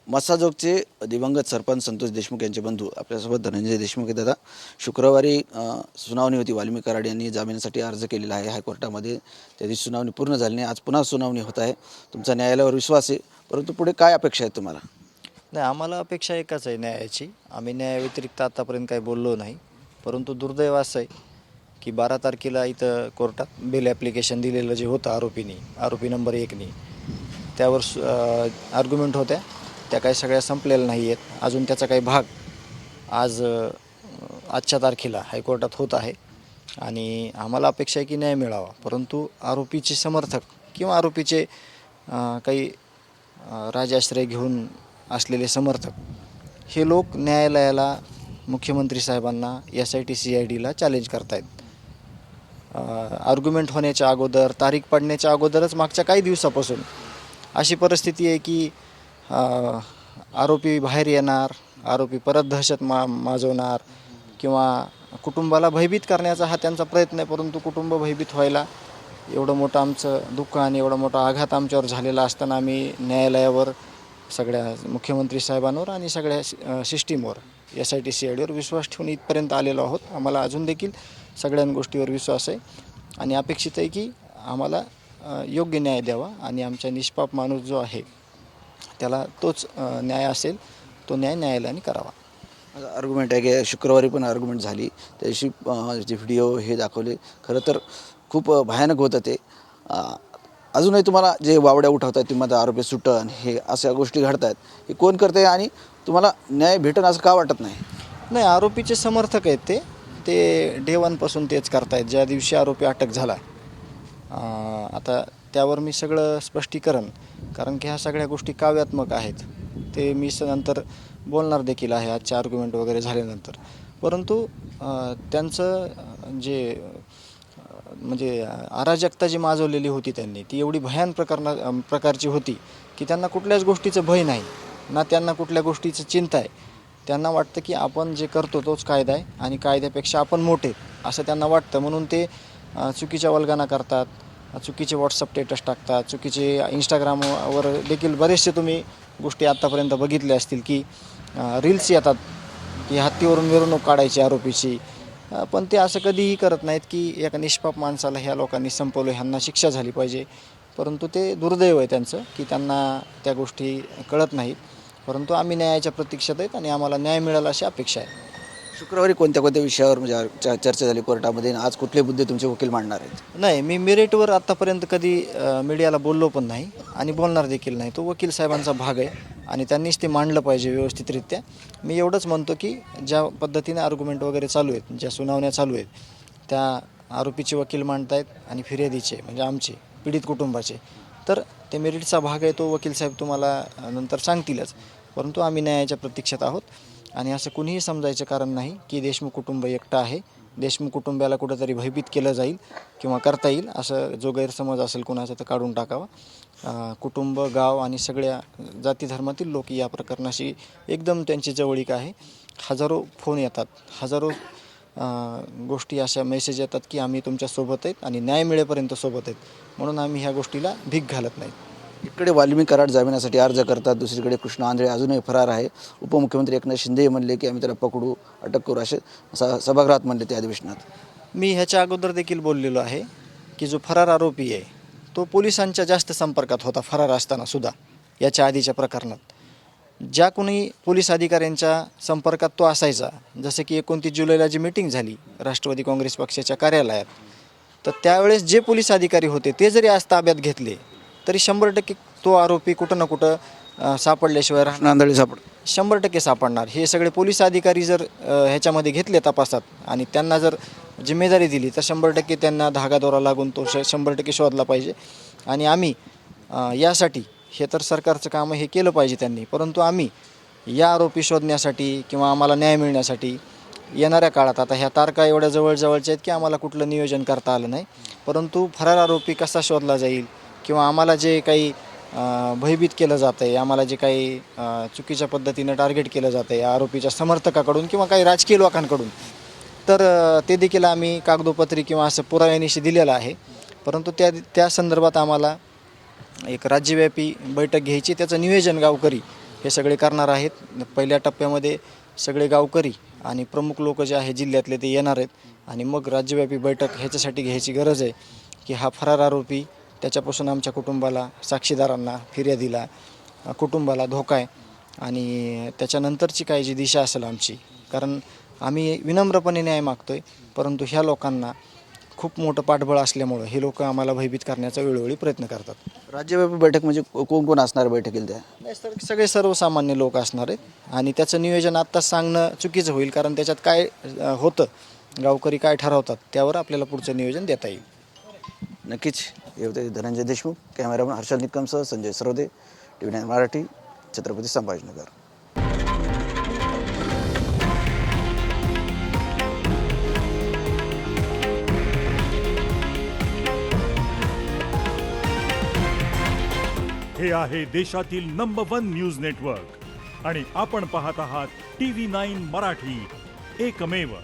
मस्साजोगचे दिवंगत सरपंच संतोष देशमुख यांचे बंधू आपल्यासोबत धनंजय देशमुख हे दादा. शुक्रवारी सुनावणी होती. वाल्मिक कराड यांनी जामिनासाठी अर्ज केलेला आहे हायकोर्टामध्ये. त्याची सुनावणी पूर्ण झाली नाही. आज पुन्हा सुनावणी होत आहे. तुमचा न्यायालयावर विश्वास आहे, परंतु पुढे काय अपेक्षा आहेत तुम्हाला? नाही, आम्हाला अपेक्षा एकच आहे न्यायाची. आम्ही न्यायाव्यतिरिक्त आतापर्यंत काही बोललो नाही. परंतु दुर्दैव असं आहे की 12 तारखेला इथं कोर्टात बेल ॲप्लिकेशन दिलेलं जे होतं आरोपी नंबर 1नी, त्यावर आर्ग्युमेंट होत्या. त्या काही सगळ्या संपलेल्या नाही आहेत. अजून त्याचा काही भाग आजच्या तारखेला हायकोर्टात होत आहे आणि आम्हाला अपेक्षा आहे की न्याय मिळावा. परंतु आरोपीचे समर्थक किंवा आरोपीचे काही राजाश्रय घेऊन असलेले समर्थक हे लोक न्यायालयाला, मुख्यमंत्री साहेबांना, SIT CIDला चॅलेंज करतायत. आर्ग्युमेंट होण्याच्या अगोदर, तारीख पडण्याच्या अगोदरच मागच्या काही दिवसापासून अशी परिस्थिती आहे की आरोपी बाहेर येणार, आरोपी परत दहशत माजवणार किंवा कुटुंबाला भयभीत करण्याचा हा त्यांचा प्रयत्न आहे. परंतु कुटुंब भयभीत व्हायला एवढं मोठं आमचं दुःख आणि एवढा मोठा आघात आमच्यावर झालेला असताना आम्ही न्यायालयावर, सगळ्या मुख्यमंत्री साहेबांवर आणि सगळ्या सिस्टीमवर, SIT CIDवर विश्वास ठेवून इथपर्यंत आलेलो आहोत. आम्हाला अजून देखील सगळ्या गोष्टीवर विश्वास आहे आणि अपेक्षित आहे की आम्हाला योग्य न्याय द्यावा आणि आमच्या निष्पाप माणूस जो आहे त्याला तोच न्याय असेल, तो न्याय न्यायालयाने करावा. आर्ग्युमेंट आहे की शुक्रवारी पण आर्ग्युमेंट झाली. त्या दिवशी जे व्हिडिओ हे दाखवले, खरं तर खूप भयानक होतं ते. अजूनही तुम्हाला जे वावड्या उठवतात, तुम्हाला आरोपी सुटन, हे अशा गोष्टी घडत आहेत, हे कोण करते आणि तुम्हाला न्याय भेटन असं का वाटत नाही? नाही, आरोपीचे समर्थक आहेत ते डे 1 पासून तेच करतायत. ज्या दिवशी आरोपी अटक झाला, आता त्यावर मी सगळं स्पष्टीकरण, कारण की ह्या सगळ्या गोष्टी काव्यात्मक आहेत, ते मी नंतर बोलणार देखील आहे आजच्या आर्ग्युमेंट वगैरे झाल्यानंतर. परंतु त्यांचं जे म्हणजे अराजकता जी माजवलेली होती त्यांनी, ती एवढी भयान प्रकारची होती की त्यांना कुठल्याच गोष्टीचं भय नाही, ना त्यांना कुठल्या गोष्टीचं चिंता आहे. त्यांना वाटतं की आपण जे करतो तोच कायदा आहे आणि कायद्यापेक्षा आपण मोठे, असं त्यांना वाटतं. म्हणून ते चुकीच्या वल्गना करतात, चुकीचे व्हॉट्सअप स्टेटस टाकतात, चुकीचे इंस्टाग्रामवर देखील बरेचसे तुम्ही गोष्टी आत्तापर्यंत बघितल्या असतील की रील्स येतात की हत्तीवरून मिरवणूक काढायची आरोपीची. पण ते असं कधीही करत नाहीत की एका निष्पाप माणसाला ह्या लोकांनी संपवलं, ह्यांना शिक्षा झाली पाहिजे. परंतु ते दुर्दैव आहे त्यांचं की त्यांना त्या गोष्टी कळत नाहीत. परंतु आम्ही न्यायाच्या प्रतीक्षेत आहेत आणि आम्हाला न्याय मिळाला अशी अपेक्षा आहे. शुक्रवारी कोणत्या कोणत्या विषयावर म्हणजे चर्चा झाली कोर्टामध्ये, आज कुठले मुद्दे तुमचे वकील मांडणार आहेत? नाही, मी मेरिटवर आत्तापर्यंत कधी मीडियाला बोललो पण नाही आणि बोलणार देखील नाही. तो वकील साहेबांचा भाग आहे आणि त्यांनीच ते मांडलं पाहिजे व्यवस्थितरित्या. मी एवढंच म्हणतो की ज्या पद्धतीने आर्ग्युमेंट वगैरे चालू आहेत, ज्या सुनावण्या चालू आहेत, त्या आरोपीचे वकील मांडतायत आणि फिर्यादीचे म्हणजे आमचे पीडित कुटुंबाचे, तर ते मेरिटचा भाग आहे. तो वकील साहेब तुम्हाला नंतर सांगतीलच. परंतु आम्ही न्यायाच्या प्रतीक्षेत आहोत आणि असं कुणीही समजायचं कारण नाही की देशमुख कुटुंब एकटं आहे. देशमुख कुटुंबाला कुठंतरी भयभीत केलं जाईल किंवा करता येईल असं जो गैरसमज असेल कुणाचा तर काढून टाकावा. कुटुंब, गाव आणि सगळ्या जाती धर्मातील लोक या प्रकरणाशी एकदम त्यांची जवळीक आहे. हजारो फोन येतात, हजारो गोष्टी अशा मेसेज येतात की आम्ही तुमच्यासोबत आहेत आणि न्याय मिळेपर्यंत सोबत आहेत. म्हणून आम्ही ह्या गोष्टीला भीक घालत नाही. इकडे वाल्मिक कराड जामिनासाठी अर्ज करतात, दुसरीकडे कृष्णा आंधळे अजूनही फरार आहे. उपमुख्यमंत्री एकनाथ शिंदे म्हणले की आम्ही त्याला पकडू, अटक करू, असे सभागृहात म्हणले त्या अधिवेशनात. मी ह्याच्या अगोदर देखील बोललेलो आहे की जो फरार आरोपी आहे तो पोलिसांच्या जास्त संपर्कात होता फरार असताना सुद्धा. याच्या आधीच्या प्रकरणात ज्या कोणी पोलीस अधिकाऱ्यांच्या संपर्कात तो असायचा, जसं की 29 जुलैला जी मीटिंग झाली राष्ट्रवादी काँग्रेस पक्षाच्या कार्यालयात, तर त्यावेळेस जे पोलीस अधिकारी होते ते जरी आज ताब्यात घेतले तरी 100% तो आरोपी कुठं ना कुठं सापडल्याशिवाय राहणार. आंधळे 100% सापडणार. हे सगळे पोलीस अधिकारी जर ह्याच्यामध्ये घेतले तपासात आणि त्यांना जर जिम्मेदारी दिली तर 100% त्यांना धागादोरा लागून तो 100% शोधला पाहिजे. आणि आम्ही यासाठी, हे तर सरकारचं काम हे केलं पाहिजे त्यांनी, परंतु आम्ही या आरोपी शोधण्यासाठी किंवा आम्हाला न्याय मिळण्यासाठी येणाऱ्या काळात, आता ह्या तारखा एवढ्या जवळजवळच्या आहेत की आम्हाला कुठलं नियोजन करता आलं नाही, परंतु फरार आरोपी कसा शोधला जाईल किंवा आम्हाला जे काही भयभीत केलं जातं आहे, आम्हाला जे काही चुकीच्या पद्धतीनं टार्गेट केलं जातं आहे आरोपीच्या समर्थकाकडून किंवा काही राजकीय लोकांकडून, तर ते देखील आम्ही कागदोपत्री किंवा असं पुराव्यानिशी दिलेलं आहे. परंतु त्या संदर्भात आम्हाला एक राज्यव्यापी बैठक घ्यायची, त्याचं नियोजन गावकरी हे सगळे करणार आहेत. पहिल्या टप्प्यामध्ये सगळे गावकरी आणि प्रमुख लोक जे आहे जिल्ह्यातले ते येणार आहेत आणि मग राज्यव्यापी बैठक ह्याच्यासाठी घ्यायची गरज आहे की हा फरार आरोपी त्याच्यापासून आमच्या कुटुंबाला, साक्षीदारांना, फिर्यादीला, कुटुंबाला धोका आहे आणि त्याच्यानंतरची काय जी दिशा असेल आमची, कारण आम्ही विनम्रपणे न्याय मागतोय, परंतु ह्या लोकांना खूप मोठं पाठबळ असल्यामुळं हे लोक आम्हाला भयभीत करण्याचा वेळोवेळी प्रयत्न करतात. राज्यव्यापी बैठक म्हणजे कोण कोण असणार बैठकीला त्या? नाही सर, सगळे सर्वसामान्य लोक असणार आहेत आणि त्याचं नियोजन आत्ताच सांगणं चुकीचं होईल, कारण त्याच्यात काय होतं, गावकरी काय ठरवतात त्यावर आपल्याला पुढचं नियोजन देता येईल. नक्कीच. हे होते धनंजय देशमुख. कॅमेरामन हर्षल निकमसह संजय सरोदे, TV9 मराठी, छत्रपती संभाजीनगर. हे आहे देशातील नंबर 1 न्यूज नेटवर्क आणि आपण पाहत आहात TV9 मराठी, एकमेव.